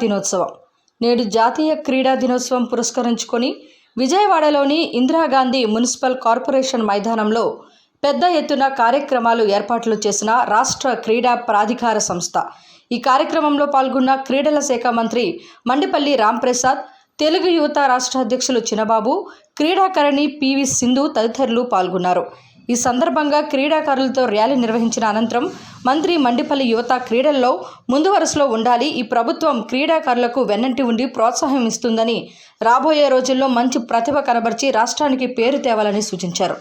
దినోత్సవం నేడు జాతీయ క్రీడా దినోత్సవం పురస్కరించుకొని విజయవాడలోని ఇందిరాగాంధీ మున్సిపల్ కార్పొరేషన్ మైదానంలో పెద్ద ఎత్తున కార్యక్రమాలు ఏర్పాట్లు చేసిన రాష్ట్ర క్రీడా ప్రాధికార సంస్థ. ఈ కార్యక్రమంలో పాల్గొన్న క్రీడల శాఖ మంత్రి మండిపల్లి రాంప్రసాద్, తెలుగు యువత రాష్ట్ర అధ్యక్షులు చిన్నబాబు, క్రీడాకారిణి పివి సింధు తదితరులు పాల్గొన్నారు. ఈ సందర్భంగా క్రీడాకారులతో ర్యాలీ నిర్వహించిన అనంతరం మంత్రి మండిపల్లి యువత క్రీడల్లో ముందు వరుసలో ఉండాలి, ఈ ప్రభుత్వం క్రీడాకారులకు వెన్నంటి ఉండి ప్రోత్సాహం ఇస్తుందని, రాబోయే రోజుల్లో మంచి ప్రతిభ కనబర్చి రాష్ట్రానికి పేరు తేవాలని సూచించారు.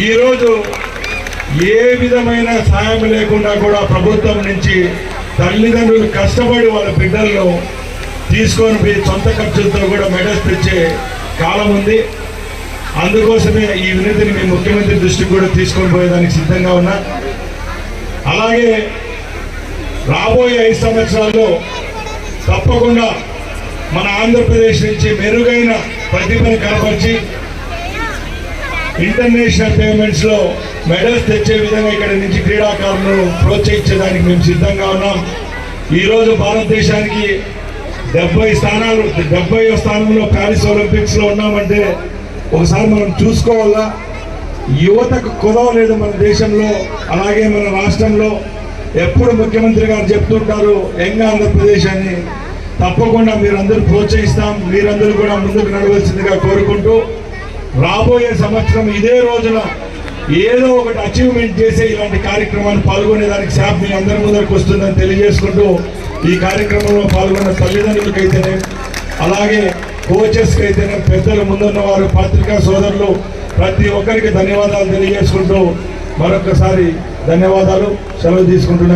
ఈరోజు ఏ విధమైన సాయం లేకుండా కూడా ప్రభుత్వం నుంచి తల్లిదండ్రులు కష్టపడి వాళ్ళ బిడ్డలను తీసుకొని పోయి సొంత ఖర్చులతో కూడా మెడల్స్ తెచ్చే కాలం ఉంది. అందుకోసమే ఈ వినతిని మీ ముఖ్యమంత్రి దృష్టికి కూడా తీసుకొని పోయేదానికి సిద్ధంగా ఉన్నా. అలాగే రాబోయే 5 సంవత్సరాల్లో తప్పకుండా మన ఆంధ్రప్రదేశ్ నుంచి మెరుగైన ప్రతిభను కనపరిచి ఇంటర్నేషనల్ పేమెంట్స్లో మెడల్స్ తెచ్చే విధంగా ఇక్కడ నుంచి క్రీడాకారులను ప్రోత్సహించడానికి మేము సిద్ధంగా ఉన్నాం. ఈరోజు భారతదేశానికి 70 స్థానంలో ప్యారిస్ ఒలింపిక్స్లో ఉన్నామంటే ఒకసారి మనం చూసుకోవాలా. యువతకు కుదవలేదు మన దేశంలో, అలాగే మన రాష్ట్రంలో. ఎప్పుడు ముఖ్యమంత్రి గారు చెప్తుంటారు యంగ్ ఆంధ్రప్రదేశ్ అని. తప్పకుండా మీరందరూ ప్రోత్సహిస్తాం, మీరందరూ కూడా ముందుకు నడవలసిందిగా కోరుకుంటూ, రాబోయే సంవత్సరం ఇదే రోజున ఏదో ఒకటి అచీవ్మెంట్ చేసే ఇలాంటి కార్యక్రమాన్ని పాల్గొనేదానికి శాప్ మీ అందరి ముందరికి వస్తుందని తెలియజేసుకుంటూ, ఈ కార్యక్రమంలో పాల్గొన్న తల్లిదండ్రులకైతేనే, అలాగే కోచెస్కి అయితేనే, పెద్దలు ముందున్న వారు, పత్రికా సోదరులు, ప్రతి ఒక్కరికి ధన్యవాదాలు తెలియజేసుకుంటూ మరొకసారి ధన్యవాదాలు, సెలవు తీసుకుంటున్నాను.